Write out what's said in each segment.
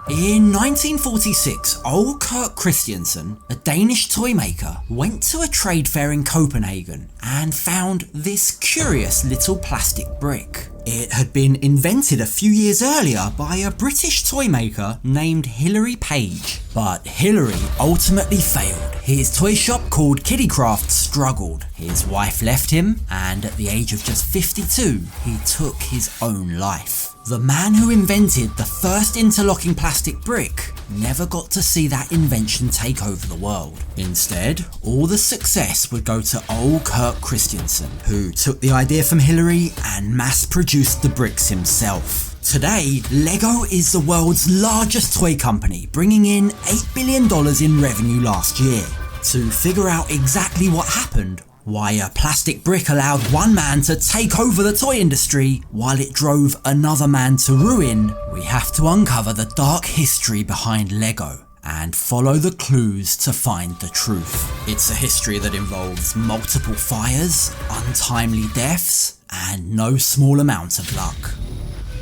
In 1946, Ole Kirk Christiansen, a Danish toy maker, went to a trade fair in Copenhagen and found this curious little plastic brick. It had been invented a few years earlier by a British toy maker named Hilary Page. But Hilary ultimately failed. His toy shop called Kiddicraft struggled. His wife left him, and at the age of just 52, he took his own life. The man who invented the first interlocking plastic brick never got to see that invention take over the world. Instead, all the success would go to Ole Kirk Christiansen, who took the idea from Hilary and mass-produced the bricks himself. Today, LEGO is the world's largest toy company, bringing in $8 billion in revenue last year. To figure out exactly what happened, why a plastic brick allowed one man to take over the toy industry while it drove another man to ruin, we have to uncover the dark history behind LEGO and follow the clues to find the truth. It's a history that involves multiple fires, untimely deaths, and no small amount of luck.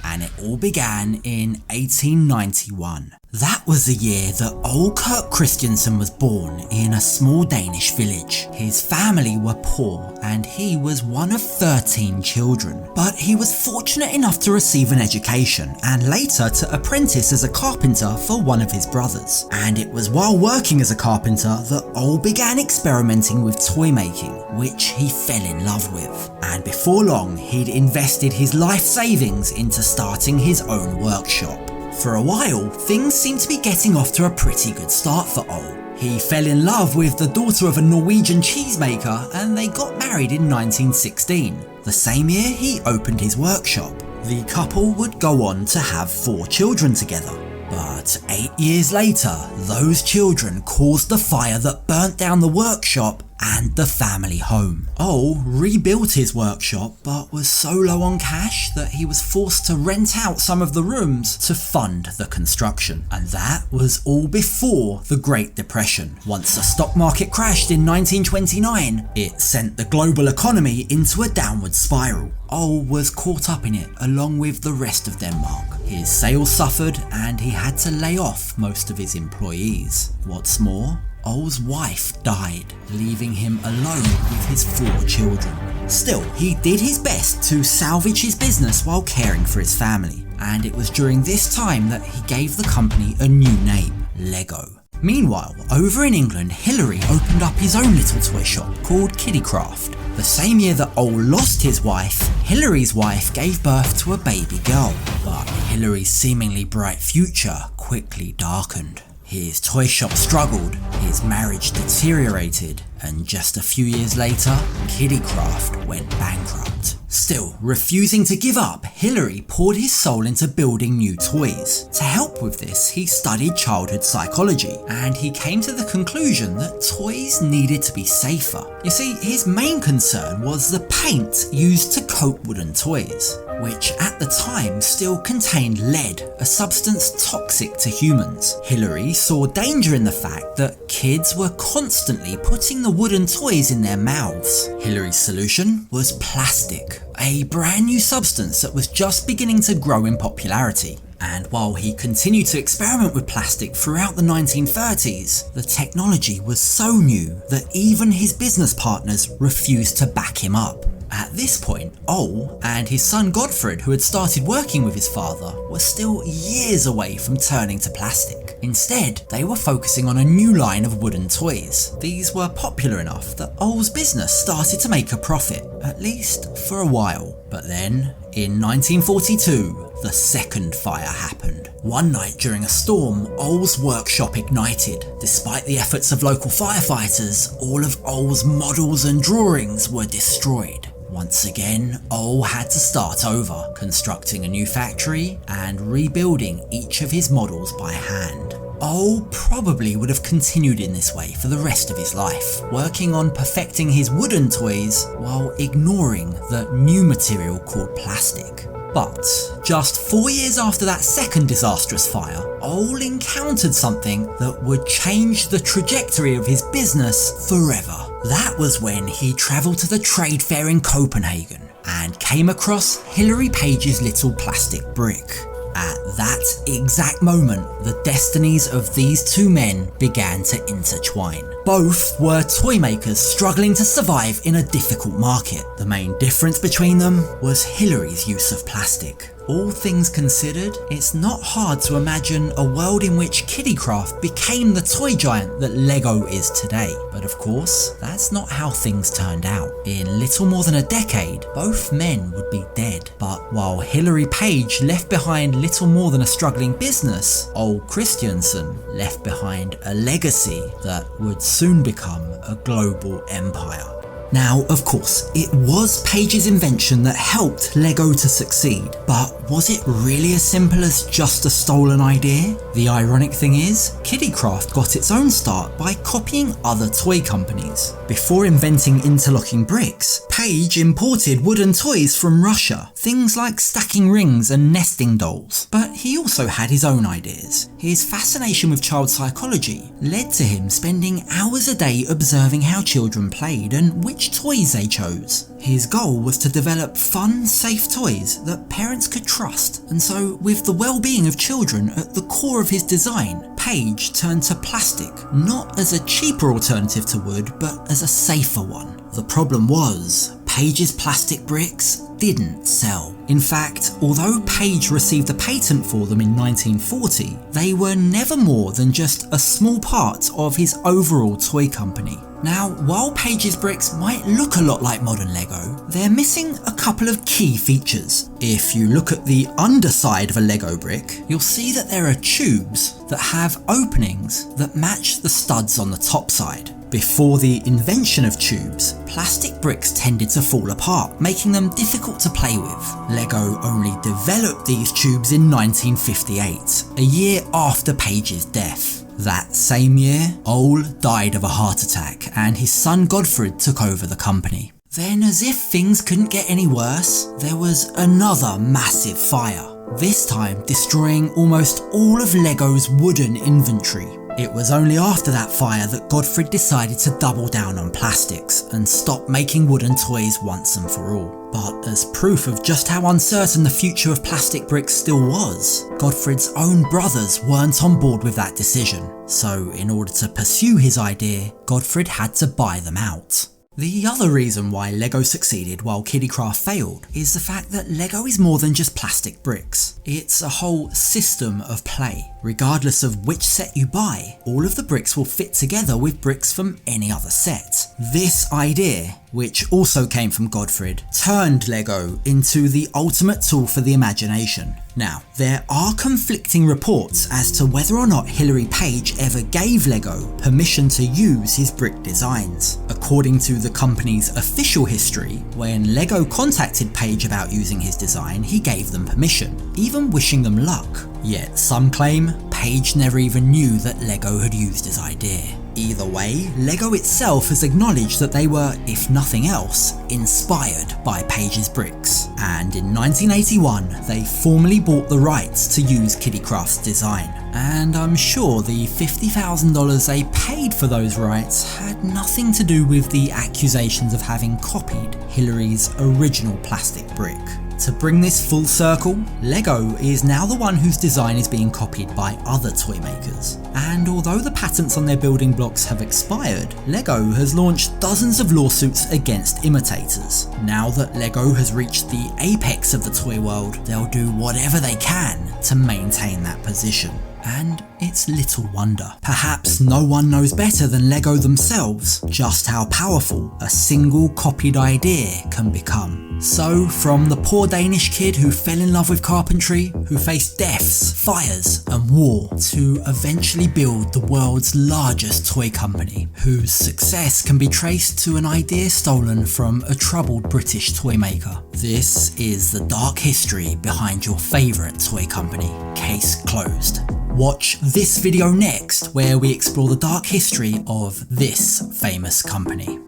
And it all began in 1891. That was the year that Ole Kirk Christiansen was born in a small Danish village. His family were poor and he was one of 13 children. But he was fortunate enough to receive an education and later to apprentice as a carpenter for one of his brothers. And it was while working as a carpenter that Ole began experimenting with toy making, which he fell in love with. And before long, he'd invested his life savings into starting his own workshop. For a while, things seemed to be getting off to a pretty good start for Ole. He fell in love with the daughter of a Norwegian cheesemaker and they got married in 1916. The same year he opened his workshop. The couple would go on to have 4 children together. But 8 years later, those children caused the fire that burnt down the workshop and the family home. Ole rebuilt his workshop but was so low on cash that he was forced to rent out some of the rooms to fund the construction. And that was all before the Great Depression. Once the stock market crashed in 1929, it sent the global economy into a downward spiral. Ole was caught up in it along with the rest of Denmark. His sales suffered and he had to lay off most of his employees. What's more, Ole's wife died, leaving him alone with his 4 children. Still, he did his best to salvage his business while caring for his family, and it was during this time that he gave the company a new name, LEGO. Meanwhile, over in England, Hilary opened up his own little toy shop called Kiddicraft. The same year that Ole lost his wife, Hilary's wife gave birth to a baby girl, but Hilary's seemingly bright future quickly darkened. His toy shop struggled, his marriage deteriorated, and just a few years later, Kiddicraft went bankrupt. Still, refusing to give up, Hilary poured his soul into building new toys. To help with this, he studied childhood psychology, and he came to the conclusion that toys needed to be safer. You see, his main concern was the paint used to coat wooden toys, which at the time still contained lead, a substance toxic to humans. Hilary saw danger in the fact that kids were constantly putting the wooden toys in their mouths. Hilary's solution was plastic, a brand new substance that was just beginning to grow in popularity. And while he continued to experiment with plastic throughout the 1930s, the technology was so new that even his business partners refused to back him up. At this point, Ole and his son Godfred, who had started working with his father, were still years away from turning to plastic. Instead, they were focusing on a new line of wooden toys. These were popular enough that Ole's business started to make a profit, at least for a while. But then, in 1942, the second fire happened. One night during a storm, Ole's workshop ignited. Despite the efforts of local firefighters, all of Ole's models and drawings were destroyed. Once again, Ole had to start over, constructing a new factory and rebuilding each of his models by hand. Ole probably would have continued in this way for the rest of his life, working on perfecting his wooden toys while ignoring the new material called plastic. But just 4 years after that second disastrous fire, Ole encountered something that would change the trajectory of his business forever. That was when he travelled to the trade fair in Copenhagen and came across Hilary Page's little plastic brick. At that exact moment, the destinies of these two men began to intertwine. Both were toy makers struggling to survive in a difficult market. The main difference between them was Hilary's use of plastic. All things considered, it's not hard to imagine a world in which Kiddicraft became the toy giant that Lego is today. But of course, that's not how things turned out. In little more than a decade, both men would be dead. But while Hilary Page left behind little more than a struggling business, old Christiansen left behind a legacy that would soon become a global empire. Now, of course, it was Page's invention that helped Lego to succeed, but was it really as simple as just a stolen idea? The ironic thing is, Kiddicraft got its own start by copying other toy companies. Before inventing interlocking bricks, Page imported wooden toys from Russia, things like stacking rings and nesting dolls. But he also had his own ideas. His fascination with child psychology led to him spending hours a day observing how children played and which toys they chose. His goal was to develop fun, safe toys that parents could trust, and so with the well-being of children at the core of his design, Page turned to plastic, not as a cheaper alternative to wood, but as a safer one. The problem was, Page's plastic bricks didn't sell. In fact, although Page received a patent for them in 1940, they were never more than just a small part of his overall toy company. Now, while Page's bricks might look a lot like modern Lego, they're missing a couple of key features. If you look at the underside of a Lego brick, you'll see that there are tubes that have openings that match the studs on the top side. Before the invention of tubes, plastic bricks tended to fall apart, making them difficult to play with. Lego only developed these tubes in 1958, a year after Page's death. That same year, Ole died of a heart attack and his son Godfred took over the company. Then, as if things couldn't get any worse, there was another massive fire, this time destroying almost all of Lego's wooden inventory. It was only after that fire that Godfred decided to double down on plastics and stop making wooden toys once and for all. But as proof of just how uncertain the future of plastic bricks still was, Godfred's own brothers weren't on board with that decision. So in order to pursue his idea, Godfred had to buy them out. The other reason why Lego succeeded while Kiddicraft failed is the fact that Lego is more than just plastic bricks. It's a whole system of play. Regardless of which set you buy, all of the bricks will fit together with bricks from any other set. This idea, which also came from Godfred, turned Lego into the ultimate tool for the imagination. Now, there are conflicting reports as to whether or not Hilary Page ever gave Lego permission to use his brick designs. According to the company's official history, when Lego contacted Page about using his design, he gave them permission, even wishing them luck. Yet some claim Page never even knew that Lego had used his idea. Either way, Lego itself has acknowledged that they were, if nothing else, inspired by Page's bricks. And in 1981, they formally bought the rights to use Kiddicraft's design. And I'm sure the $50,000 they paid for those rights had nothing to do with the accusations of having copied Hilary's original plastic brick. To bring this full circle, Lego is now the one whose design is being copied by other toy makers. And although the patents on their building blocks have expired, Lego has launched dozens of lawsuits against imitators. Now that Lego has reached the apex of the toy world, they'll do whatever they can to maintain that position. And it's little wonder. Perhaps no one knows better than Lego themselves just how powerful a single copied idea can become. So, from the poor Danish kid who fell in love with carpentry, who faced deaths, fires and war, to eventually build the world's largest toy company, whose success can be traced to an idea stolen from a troubled British toy maker. This is the dark history behind your favourite toy company. Case closed. Watch this video next, where we explore the dark history of this famous company.